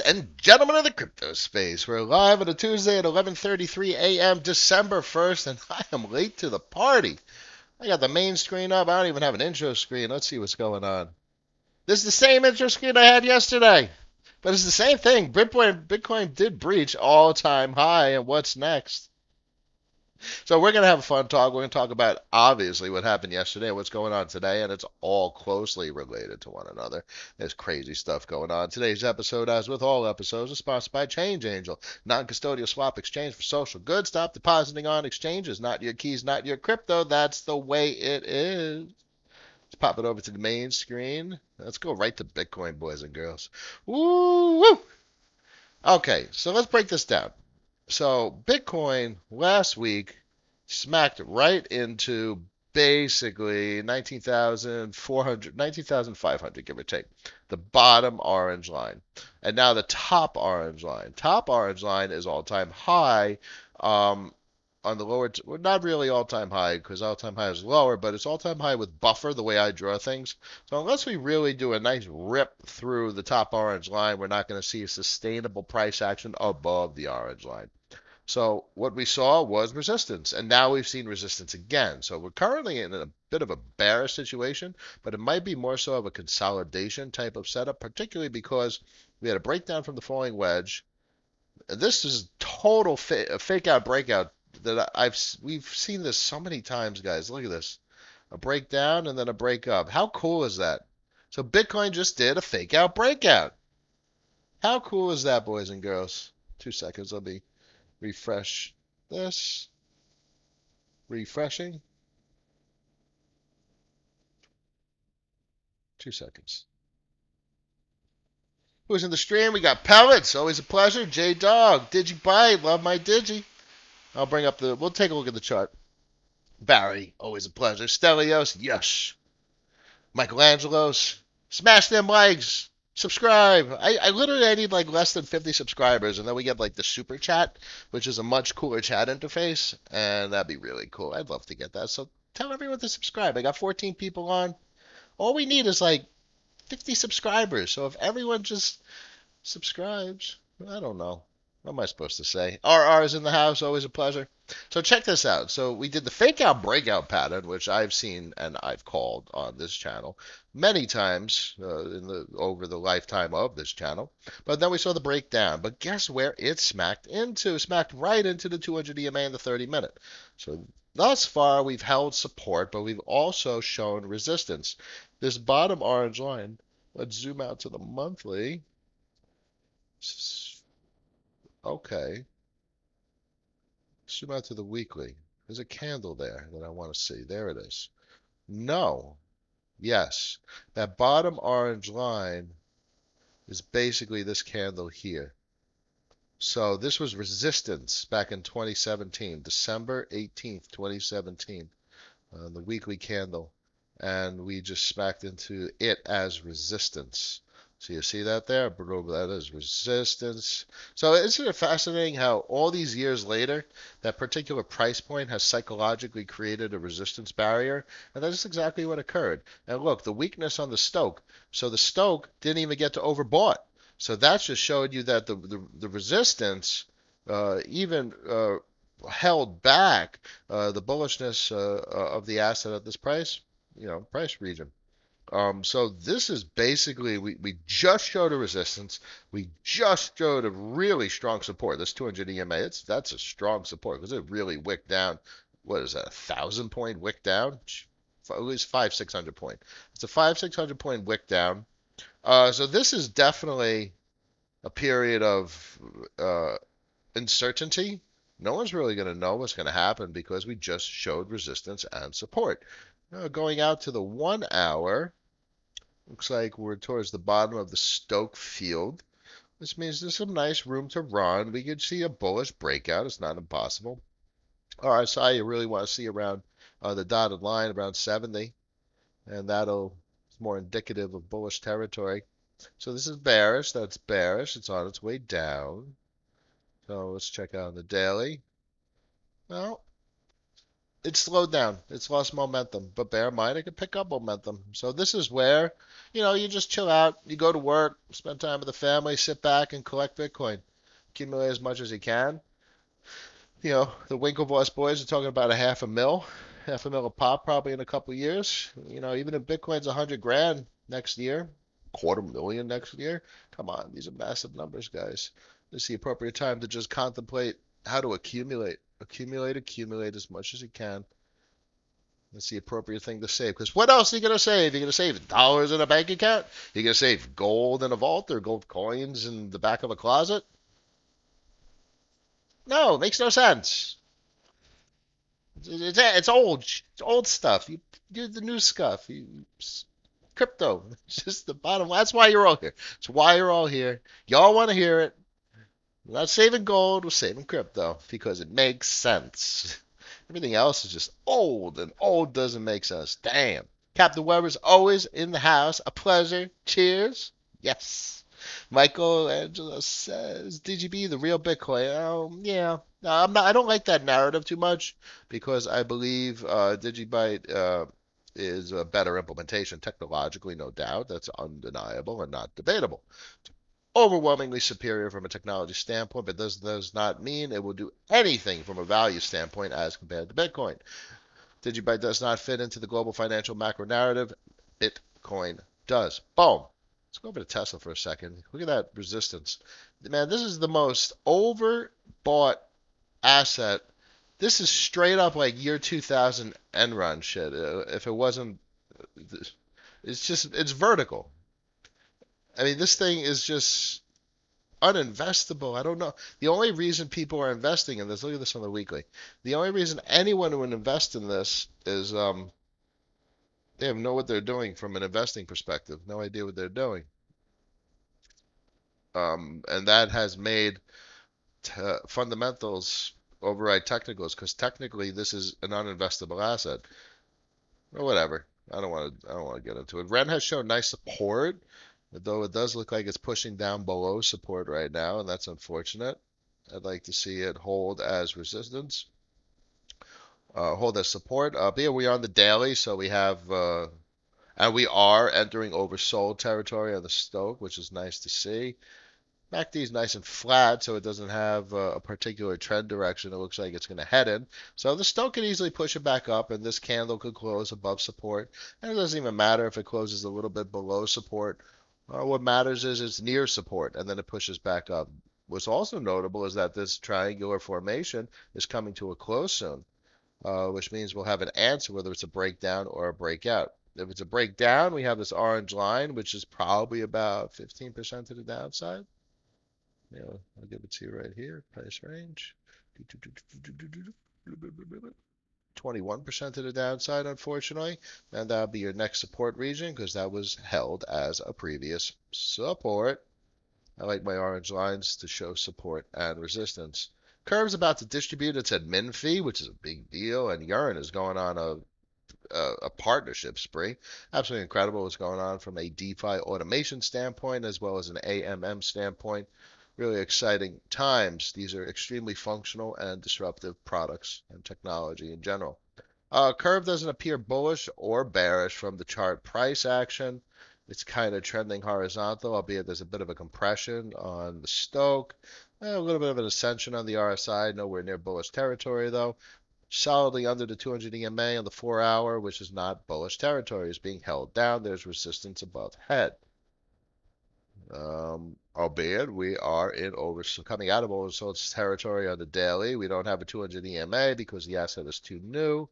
And gentlemen of the crypto space, we're live on a Tuesday at 11:33 a.m. December 1st, and I am late to the party. I got the main screen up. I don't even have an intro screen. Let's see what's going on. This is the same intro screen I had yesterday, but it's the same thing. Bitcoin did breach all-time high, and what's next? So we're gonna have a fun talk. We're gonna talk about obviously what happened yesterday, what's going on today, and it's all closely related to one another. There's crazy stuff going on. Today's episode, as with all episodes, is sponsored by Change Angel, non-custodial swap exchange for social goods. Stop depositing on exchanges, not your keys, not your crypto. That's the way it is. Let's pop it over to the main screen. Let's go right to Bitcoin, boys and girls. Woo! Woo! Okay, so let's break this down. So Bitcoin last week smacked right into basically 19,400, 19,500, give or take, the bottom orange line. And now the top orange line. Top orange line is all-time high. Um, on the lower, well, not really all-time high because all-time high is lower, but it's all-time high with buffer the way I draw things. So unless we really do a nice rip through the top orange line, we're not going to see a sustainable price action above the orange line. So what we saw was resistance, and now we've seen resistance again. So we're currently in a bit of a bearish situation, but it might be more so of a consolidation type of setup, particularly because we had a breakdown from the falling wedge. This is total fake out breakout that we've seen this so many times, guys. Look at this. A breakdown and then a break up. How cool is that? So Bitcoin just did a fake out breakout. How cool is that, boys and girls? 2 seconds, let me refresh this. Refreshing. 2 seconds. Who's in the stream? We got Pellets. Always a pleasure. J Dog. Digi Bite. Love my Digi. I'll bring up the. We'll take a look at the chart. Barry. Always a pleasure. Stelios. Yes. Michelangelos. Smash them likes. Subscribe. I literally I need like less than 50 subscribers, and then we get like the super chat, which is a much cooler chat interface, and that'd be really cool. I'd love to get that. So tell everyone to subscribe. I got 14 people on. All we need is like 50 subscribers. So if everyone just subscribes, I don't know. What am I supposed to say? RR is in the house. Always a pleasure. So check this out. So we did the fake out breakout pattern, which I've seen and I've called on this channel many times over the lifetime of this channel. But then we saw the breakdown. But guess where it smacked into? Smacked right into the 200 EMA in the 30-minute. So thus far we've held support, but we've also shown resistance. This bottom orange line. Let's zoom out to the monthly. Okay. Zoom out to the weekly. There's a candle there that I want to see. There it is. No. Yes. That bottom orange line is basically this candle here. So this was resistance back in 2017, December 18th, 2017, the weekly candle. And we just smacked into it as resistance. So you see that there? That is resistance. So isn't it fascinating how all these years later, that particular price point has psychologically created a resistance barrier? And that's exactly what occurred. And look, the weakness on the Stoke. So the Stoke didn't even get to overbought. So that just showed you that the resistance even held back the bullishness of the asset at this price, price region. So this is basically, we just showed a resistance. We just showed a really strong support. This 200 EMA, that's a strong support because it really wicked down. What is that, 1,000 point wick down? At least 500-600 point. It's a 500-600 point wick down. So this is definitely a period of uncertainty. No one's really going to know what's going to happen because we just showed resistance and support. Going out to the 1 hour, looks like we're towards the bottom of the Stoke field. This means there's some nice room to run. We could see a bullish breakout. It's not impossible. RSI, you really want to see around the dotted line, around 70, and that'll is more indicative of bullish territory. So this is bearish. That's bearish. It's on its way down. So let's check out the daily. Well, It's slowed down. It's lost momentum. But bear in mind, it can pick up momentum. So this is where, you just chill out. You go to work, spend time with the family, sit back and collect Bitcoin. Accumulate as much as you can. The Winklevoss boys are talking about a half a mil a pop probably in a couple of years. Even if Bitcoin's 100 grand next year, quarter million next year, come on, these are massive numbers, guys. This is the appropriate time to just contemplate how to accumulate. Accumulate as much as you can. That's the appropriate thing to save. Because what else are you going to save? You're going to save dollars in a bank account? You're going to save gold in a vault or gold coins in the back of a closet? No, it makes no sense. It's old. It's old stuff. You do the new stuff. Crypto. It's just the bottom. That's why you're all here. It's why you're all here. Y'all want to hear it. We're not saving gold. We're saving crypto because it makes sense. Everything else is just old, and old doesn't make sense. Damn. Captain Weber's always in the house. A pleasure. Cheers. Yes. Michelangelo says, "DGB, the real Bitcoin." Oh, yeah. No, I'm not. I don't like that narrative too much because I believe Digibyte is a better implementation technologically, no doubt. That's undeniable and not debatable. Overwhelmingly superior from a technology standpoint, but this does not mean it will do anything from a value standpoint as compared to Bitcoin. Digibyte does not fit into the global financial macro narrative. Bitcoin does. Boom. Let's go over to Tesla for a second. Look at that resistance. Man, this is the most overbought asset. This is straight up like year 2000 Enron shit. If it wasn't, it's vertical. I mean, this thing is just uninvestable. I don't know. The only reason people are investing in this, look at this on the weekly. The only reason anyone would invest in this is they have know what they're doing from an investing perspective. No idea what they're doing. And that has made fundamentals override technicals because technically this is an uninvestable asset or whatever. I don't want to get into it. Ren has shown nice support, though it does look like it's pushing down below support right now, and that's unfortunate. I'd like to see it hold as resistance, hold as support. But yeah, we are on the daily, so we have, and we are entering oversold territory on the Stoke, which is nice to see. MACD is nice and flat, so it doesn't have a particular trend direction. It looks like it's going to head in. So the Stoke can easily push it back up, and this candle could close above support. And it doesn't even matter if it closes a little bit below support. What matters is it's near support, and then it pushes back up. What's also notable is that this triangular formation is coming to a close soon, which means we'll have an answer whether it's a breakdown or a breakout. If it's a breakdown, we have this orange line, which is probably about 15% to the downside. I'll give it to you right here. Price range. 21% to the downside, unfortunately. And that'll be your next support region because that was held as a previous support. I like my orange lines to show support and resistance. Curve's about to distribute its admin fee, which is a big deal, and Yearn is going on a partnership spree. Absolutely incredible what's going on from a DeFi automation standpoint as well as an AMM standpoint. Really exciting times. These are extremely functional and disruptive products and technology in general. Curve doesn't appear bullish or bearish from the chart price action. It's kind of trending horizontal, albeit there's a bit of a compression on the Stoke. A little bit of an ascension on the RSI, nowhere near bullish territory though. Solidly under the 200 EMA on the 4-hour, which is not bullish territory, is being held down. There's resistance above head. Albeit we are coming out of oversold territory on the daily. We don't have a 200 EMA because the asset is too new.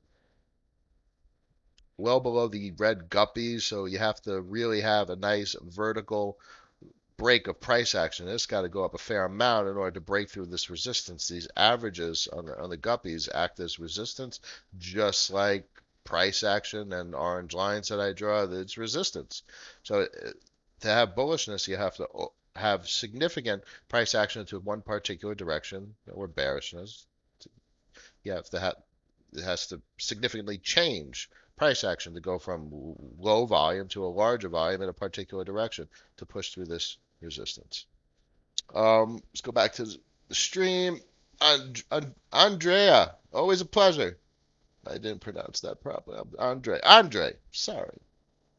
Well below the red guppies, so you have to really have a nice vertical break of price action. It's got to go up a fair amount in order to break through this resistance. These averages on the guppies act as resistance, just like price action and orange lines that I draw. It's resistance. So to have bullishness, you have to have significant price action into one particular direction or bearishness. You have to have it has to significantly change price action to go from low volume to a larger volume in a particular direction to push through this resistance. Let's go back to the stream. Andrea, always a pleasure. I didn't pronounce that properly. Andre. Andre. Sorry.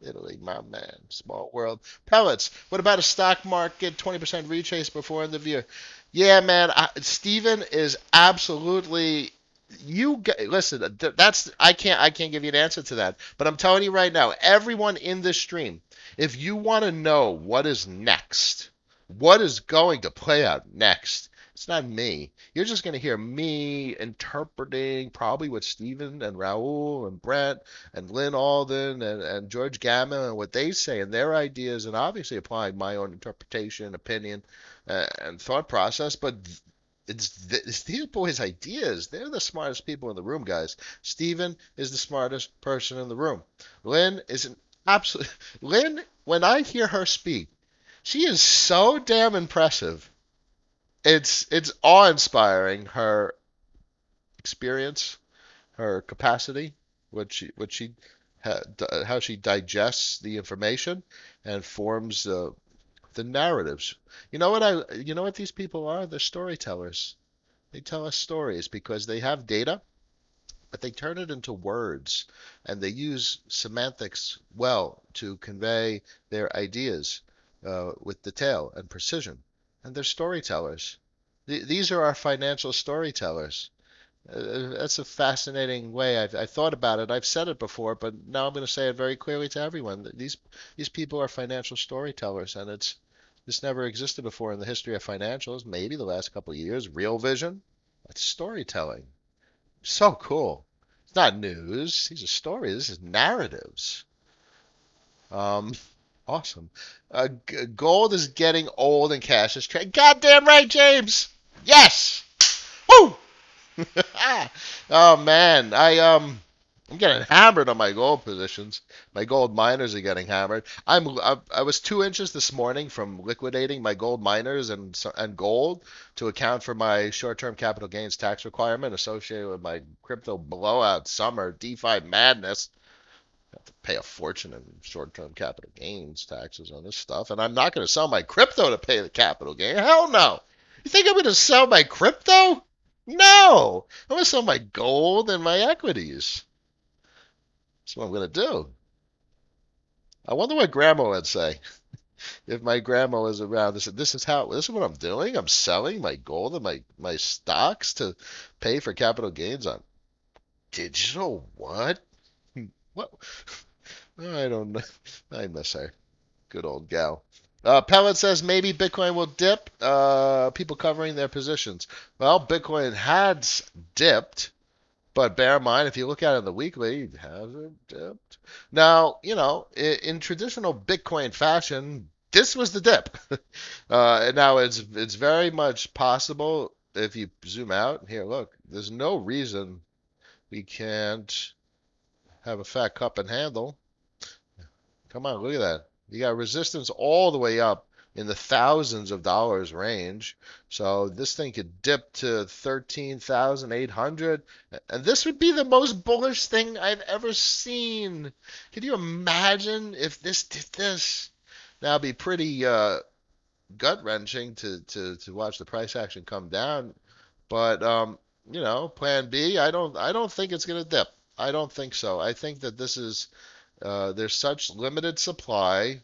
Italy, my man. Small world. Pellets. What about a stock market 20% retrace before end of year? Yeah, man. Steven is absolutely. Listen. That's I can't give you an answer to that. But I'm telling you right now, everyone in this stream, if you want to know what is next, what is going to play out next, it's not me. You're just going to hear me interpreting probably what Steven and Raul and Brent and Lynn Alden and George Gammon and what they say and their ideas, and obviously applying my own interpretation, opinion, and thought process. But it's these boys' ideas. They're the smartest people in the room, guys. Steven is the smartest person in the room. Lynn is an absolute. Lynn, when I hear her speak, she is so damn impressive. It's awe-inspiring. Her experience, her capacity, what she how she digests the information and forms the narratives. You know what these people are? They're storytellers. They tell us stories because they have data, but they turn it into words and they use semantics well to convey their ideas with detail and precision. And they're storytellers. These are our financial storytellers. That's a fascinating way. I've thought about it. I've said it before, but now I'm going to say it very clearly to everyone. These people are financial storytellers, and this never existed before in the history of financials. Maybe the last couple of years. Real Vision, that's storytelling. So cool. It's not news. These are stories. This is narratives. Um, awesome. Gold is getting old and cash is trading. Goddamn right, James. Yes. Woo. Oh man, I'm getting hammered on my gold positions. My gold miners are getting hammered. I was 2 inches this morning from liquidating my gold miners and gold to account for my short-term capital gains tax requirement associated with my crypto blowout summer DeFi madness. I have to pay a fortune in short-term capital gains taxes on this stuff, and I'm not going to sell my crypto to pay the capital gain. Hell no. You think I'm going to sell my crypto? No. I'm going to sell my gold and my equities. That's what I'm going to do. I wonder what grandma would say if my grandma was around. This is what I'm doing. I'm selling my gold and my stocks to pay for capital gains on digital what? What? I don't know. I miss her. Good old gal. Pellet says maybe Bitcoin will dip. People covering their positions. Well, Bitcoin has dipped, but bear in mind, if you look at it in the weekly, it hasn't dipped. Now, in traditional Bitcoin fashion, this was the dip. Now it's very much possible if you zoom out. Here, look, there's no reason we can't have a fat cup and handle. Come on, look at that. You got resistance all the way up in the thousands of dollars range. So this thing could dip to 13,800. And this would be the most bullish thing I've ever seen. Could you imagine if this did this? Now it'd be pretty gut-wrenching to watch the price action come down. But plan B, I don't think it's going to dip. I don't think so. I think that this is there's such limited supply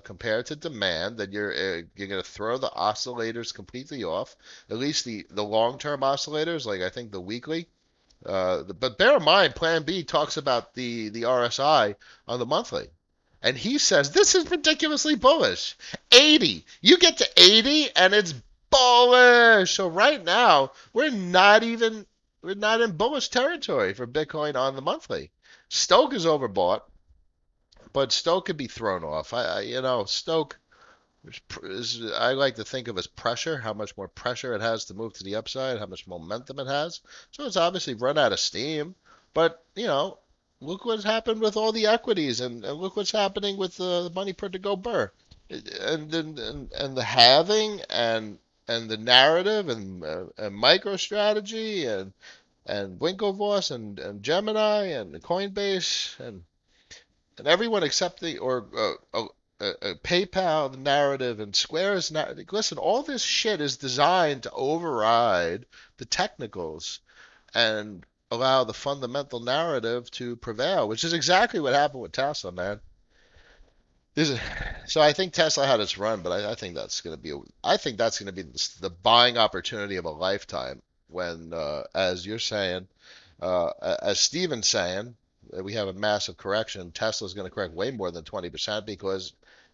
compared to demand that you're going to throw the oscillators completely off. At least the long-term oscillators, like I think the weekly. But bear in mind, Plan B talks about the RSI on the monthly. And he says this is ridiculously bullish. 80. You get to 80 and it's bullish. So right now, we're not in bullish territory for Bitcoin on the monthly. Stoke is overbought, but Stoke could be thrown off. Stoke I like to think of as pressure, how much more pressure it has to move to the upside, how much momentum it has. So it's obviously run out of steam. But, look what's happened with all the equities and look what's happening with the money per to go burr. And the halving and the narrative and MicroStrategy and Winklevoss and Gemini and Coinbase and everyone except PayPal narrative and Square's narrative. Listen, all this shit is designed to override the technicals and allow the fundamental narrative to prevail, which is exactly what happened with Tesla, man. This is, so I think Tesla had its run, but I think that's going to be I think that's going to be the buying opportunity of a lifetime when, as you're saying, as Steven's saying, we have a massive correction. Tesla's going to correct way more than 20% because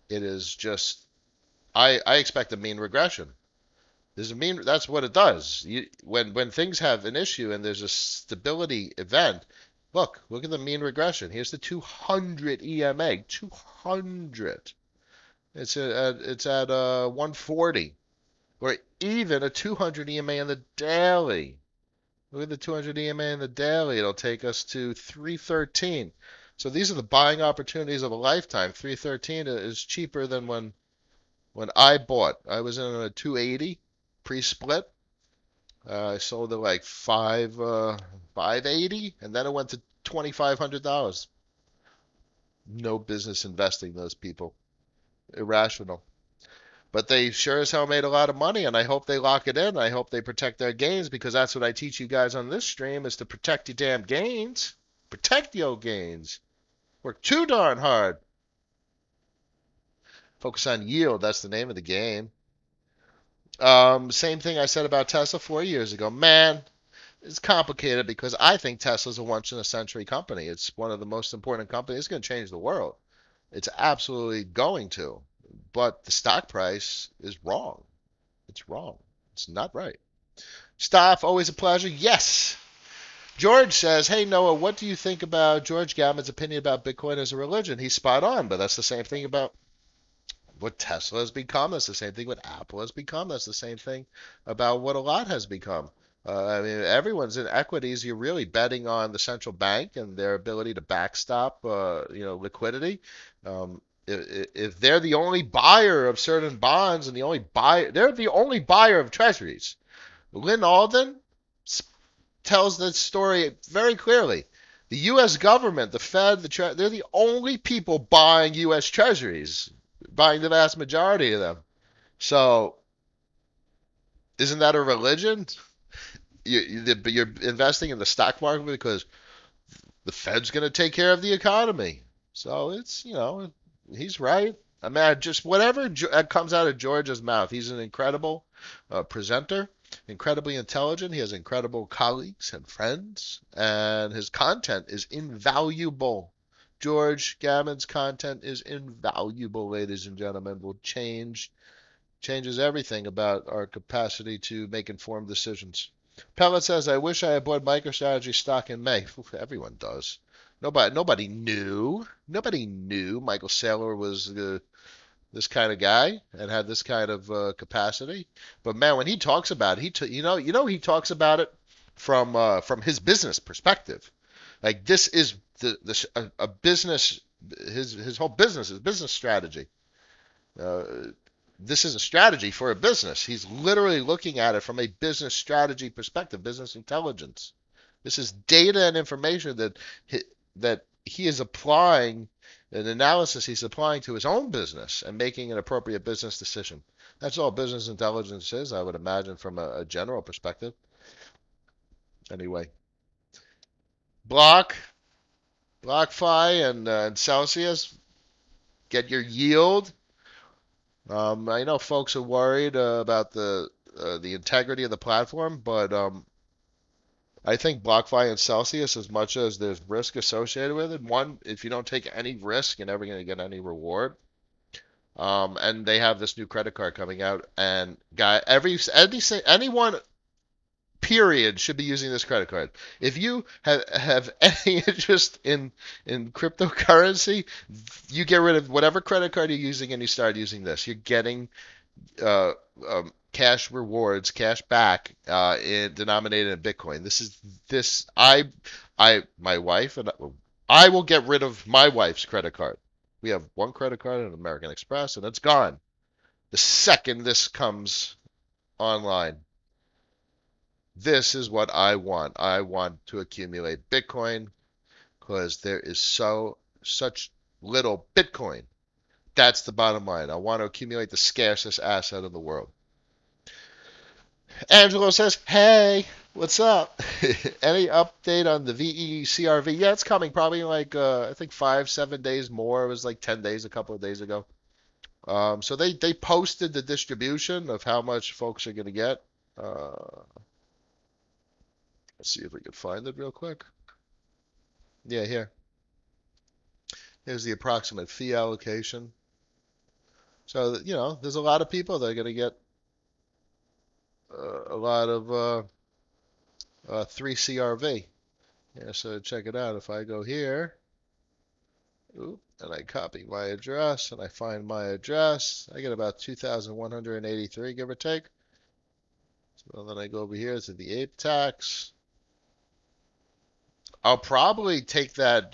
it is just I expect a mean regression. There's a mean that's what it does. When things have an issue and there's a stability event, look at the mean regression. Here's the 200 EMA, 200. It's at 140, or even a 200 EMA in the daily. Look at the 200 EMA in the daily. It'll take us to 313. So these are the buying opportunities of a lifetime. 313 is cheaper than when I bought. I was in a 280 pre-split. I sold it like 580, and then it went to $2,500. No business investing, those people. Irrational. But they sure as hell made a lot of money, and I hope they lock it in. I hope they protect their gains, because that's what I teach you guys on this stream, is to protect your damn gains. Protect your gains. Work too darn hard. Focus on yield. That's the name of the game. Same thing I said about Tesla 4 years ago. Man, it's complicated because I think Tesla's a once in a century company. It's one of the most important companies. It's going to change the world. It's absolutely going to. But the stock price is wrong. It's wrong. It's not right. Staff, always a pleasure. Yes. George says, hey, Noah, what do you think about George Gammon's opinion about Bitcoin as a religion? He's spot on, but that's the same thing about what Tesla has become. That's the same thing what Apple has become. That's the same thing about what a lot has become. I mean, everyone's in equities. You're really betting on the central bank and their ability to backstop, liquidity. If they're the only buyer of certain bonds and they're the only buyer of treasuries. Lynn Alden tells that story very clearly. The U.S. government, the Fed, they're the only people buying U.S. treasuries, buying the vast majority of them. So, isn't that a religion? You're investing in the stock market because the Fed's going to take care of the economy. So it's, he's right. I mean, just whatever comes out of George's mouth. He's an incredible presenter, incredibly intelligent. He has incredible colleagues and friends, and his content is invaluable. George Gammon's content is invaluable, ladies and gentlemen. Will changes everything about our capacity to make informed decisions. Pellet says, I wish I had bought MicroStrategy stock in May. Everyone does. Nobody knew. Nobody knew Michael Saylor was this kind of guy and had this kind of capacity. But man, when he talks about it, he talks about it from his business perspective. Like this is a business. His whole business, his business strategy. This is a strategy for a business. He's literally looking at it from a business strategy perspective, business intelligence. This is data and information that he is applying, an analysis he's applying to his own business and making an appropriate business decision. That's all business intelligence is, I would imagine, from a general perspective. Anyway, BlockFi and Celsius, get your yield. I know folks are worried about the integrity of the platform, but I think BlockFi and Celsius, as much as there's risk associated with it, one, if you don't take any risk, you're never going to get any reward. And they have this new credit card coming out, and anyone period should be using this credit card. If you have any interest in cryptocurrency, you get rid of whatever credit card you're using and you start using this. You're getting cash rewards, cash back, denominated in Bitcoin. My wife and I will get rid of my wife's credit card. We have one credit card at American Express, and it's gone the second this comes online. This is what I want. I want to accumulate Bitcoin because there is such little Bitcoin. That's the bottom line. I want to accumulate the scarcest asset in the world. Angelo says, hey. What's up? Any update on the VE Yeah, it's coming probably in like I think 5, 7 days more. It was like 10 days a couple of days ago. So they posted the distribution of how much folks are gonna get. Let's see if we can find it real quick. Yeah, here. Here's the approximate fee allocation. So there's a lot of people that are gonna get a lot of 3 CRV. Yeah, so check it out. If I go here. Oop, and I copy my address and I find my address. I get about 2,183, give or take. So then I go over here to the ape tax. I'll probably take that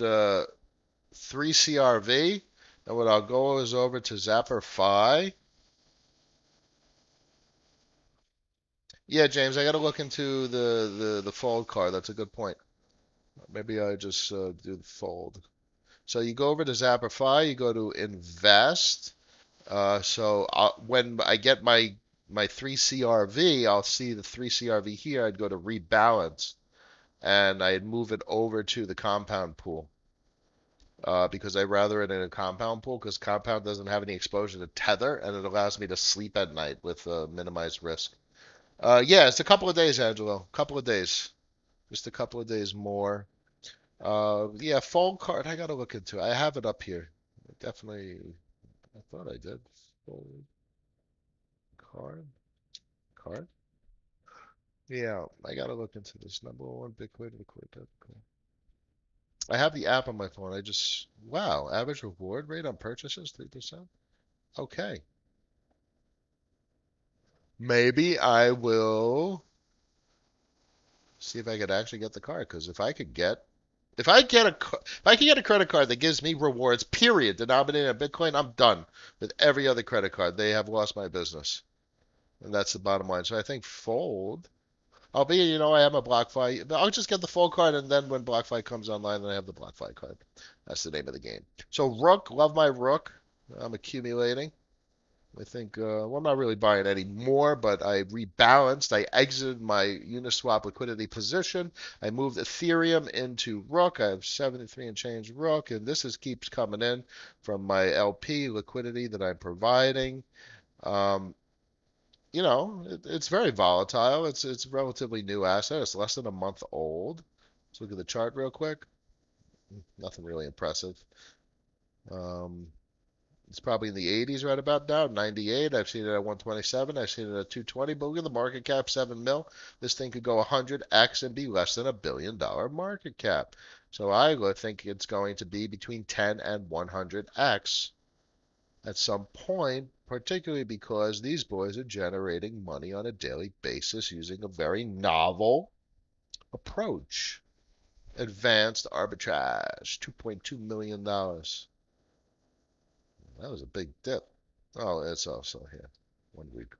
3 CRV, and what I'll go is over to Zapper Fi. Yeah, James, I got to look into the fold card. That's a good point. Maybe I just do the fold. So you go over to Zapper Fi, you go to invest. When I get my 3 CRV, I'll see the 3 CRV here. I'd go to rebalance and I'd move it over to the compound pool because I rather it in a compound pool because compound doesn't have any exposure to tether and it allows me to sleep at night with minimized risk. Yeah, it's a couple of days, Angelo. Couple of days. Just a couple of days more. Yeah, phone card. I gotta look into it. I have it up here. Definitely. I thought I did. Phone card. Card. Yeah, I gotta look into this. Number one Bitcoin liquid. I have the app on my phone. Wow, average reward rate on purchases, 3%. Okay. Maybe I will see if I could actually get the card. Because if I could get a credit card that gives me rewards, period, denominated in Bitcoin, I'm done with every other credit card. They have lost my business. And that's the bottom line. So I think fold. Albeit, I have a BlockFi. I'll just get the full card, and then when BlockFi comes online, then I have the BlockFi card. That's the name of the game. So Rook, love my Rook. I'm accumulating. I think, well, I'm not really buying any more, but I rebalanced. I exited my Uniswap liquidity position. I moved Ethereum into Rook. I have 73 and change Rook, and keeps coming in from my LP liquidity that I'm providing. Um, it's very volatile. It's a relatively new asset. It's less than a month old. Let's look at the chart real quick. Nothing really impressive. Um, it's probably in the 80s right about now. 98. I've seen it at 127. I've seen it at 220. But look at the market cap, 7 mil. This thing could go 100x and be less than $1 billion market cap. So I would think it's going to be between 10 and 100x at some point, particularly because these boys are generating money on a daily basis using a very novel approach. Advanced arbitrage, $2.2 million. That was a big dip. Oh, it's also here. 1 week.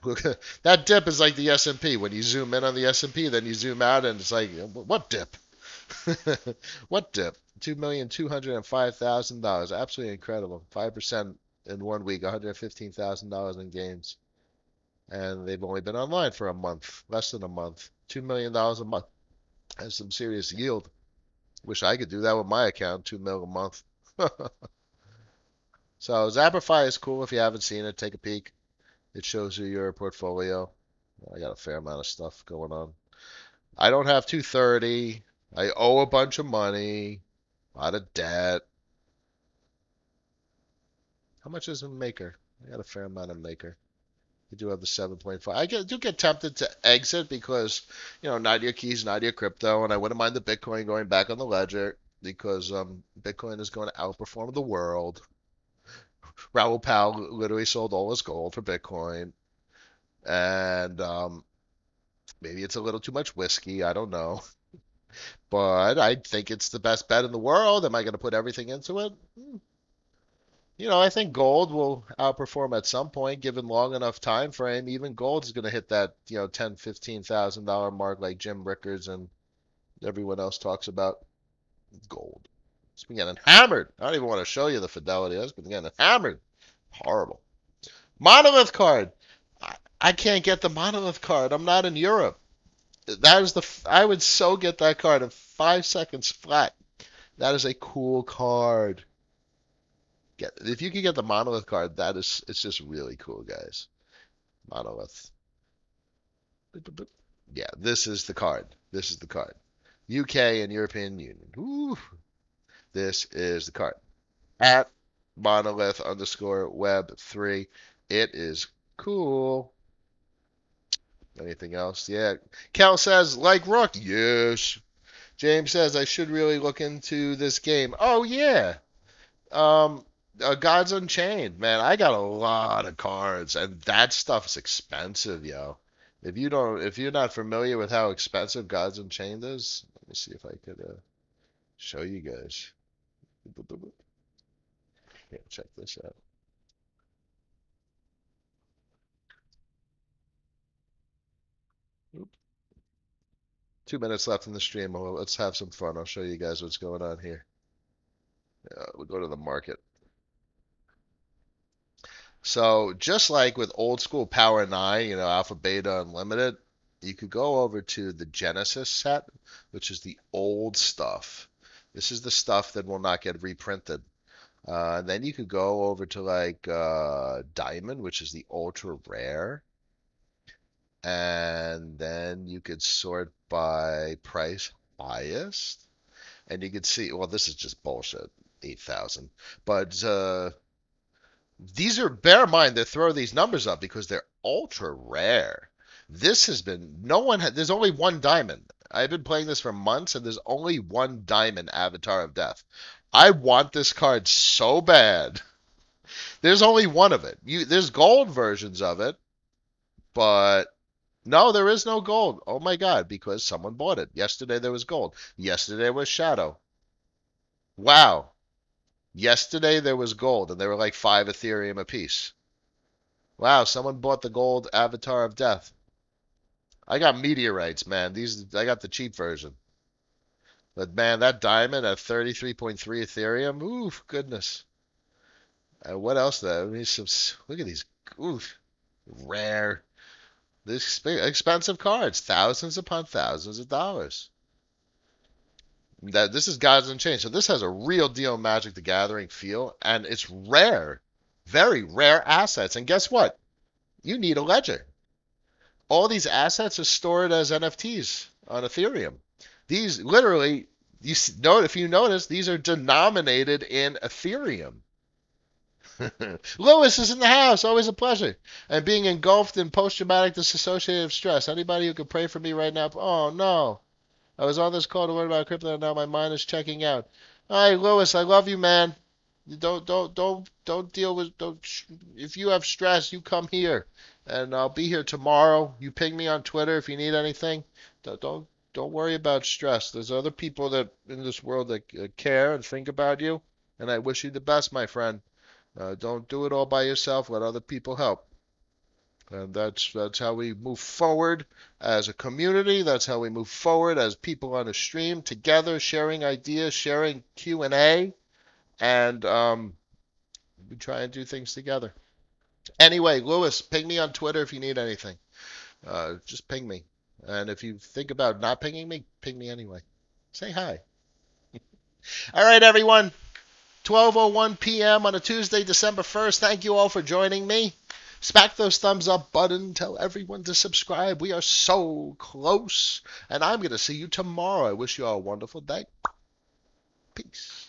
Look, that dip is like the S&P. When you zoom in on the S&P, then you zoom out and it's like, what dip? What dip? $2,205,000. Absolutely incredible. 5% in 1 week, $115,000 in gains. And they've only been online for a month, less than a month. $2 million a month. Has some serious yield. Wish I could do that with my account, 2 mil a month. So Zappify is cool. If you haven't seen it, take a peek. It shows you your portfolio. I got a fair amount of stuff going on. I don't have 230. I owe a bunch of money. A lot of debt. How much is a Maker? I got a fair amount of Maker. You do have the 7.5. Do get tempted to exit because, not your keys, not your crypto, and I wouldn't mind the Bitcoin going back on the ledger because Bitcoin is going to outperform the world. Raoul Pal literally sold all his gold for Bitcoin, and maybe it's a little too much whiskey. I don't know, but I think it's the best bet in the world. Am I going to put everything into it? I think gold will outperform at some point, given long enough time frame. Even gold is going to hit that, $10, $15,000 mark, like Jim Rickards and everyone else talks about. Gold. It's been getting hammered. I don't even want to show you the Fidelity. It's been getting hammered. Horrible. Monolith card. I can't get the monolith card. I'm not in Europe. That is I would so get that card in 5 seconds flat. That is a cool card. If you can get the monolith card, it's just really cool, guys. Monolith. Yeah, this is the card. This is the card. UK and European Union. Ooh, this is the card. At monolith underscore web 3. It is cool. Anything else? Yeah. Cal says, like Rook. Yes. James says, I should really look into this game. Oh, yeah. Gods Unchained, man. I got a lot of cards, and that stuff is expensive, yo. If you're not familiar with how expensive Gods Unchained is, let me see if I could show you guys. Here, check this out. 2 minutes left in the stream. Well, let's have some fun. I'll show you guys what's going on here. We'll go to the market. So just like with old school Power 9, Alpha Beta Unlimited, you could go over to the Genesis set, which is the old stuff. This is the stuff that will not get reprinted. Then you could go over to like Diamond, which is the ultra rare. And then you could sort by price highest. And you could see, well, this is just bullshit, 8,000. But bear in mind, they throw these numbers up because they're ultra rare. This has been, there's only one diamond. I've been playing this for months, and there's only one diamond Avatar of Death. I want this card so bad. There's only one of it. There's gold versions of it, but no, there is no gold. Oh my God, because someone bought it. Yesterday there was gold. Yesterday was Shadow. Wow. Yesterday there was gold, and they were like 5 Ethereum apiece. Wow, someone bought the gold Avatar of Death. I got meteorites, man. I got the cheap version. But man, that diamond at 33.3 Ethereum, oof, goodness. What else though? Look at these, oof, rare, this expensive cards, thousands upon thousands of dollars. This is Gods Unchained, so this has a real deal Magic the Gathering feel, and it's rare, very rare assets. And guess what? You need a ledger. All these assets are stored as NFTs on Ethereum. These literally, if you notice, these are denominated in Ethereum. Lewis is in the house. Always a pleasure. And being engulfed in post-traumatic dissociative stress. Anybody who could pray for me right now? Oh no. I was on this call to learn about crypto, and now my mind is checking out. Hi, Lewis. I love you, man. Don't deal with. If you have stress, you come here, and I'll be here tomorrow. You ping me on Twitter if you need anything. Don't worry about stress. There's other people that in this world that care and think about you, and I wish you the best, my friend. Don't do it all by yourself. Let other people help. And that's how we move forward as a community. That's how we move forward as people on a stream together, sharing ideas, sharing Q&A, and we try and do things together. Anyway, Lewis, ping me on Twitter if you need anything. Just ping me. And if you think about not pinging me, ping me anyway. Say hi. All right, everyone. 12:01 p.m. on a Tuesday, December 1st. Thank you all for joining me. Smack those thumbs up button. Tell everyone to subscribe. We are so close. And I'm going to see you tomorrow. I wish you all a wonderful day. Peace.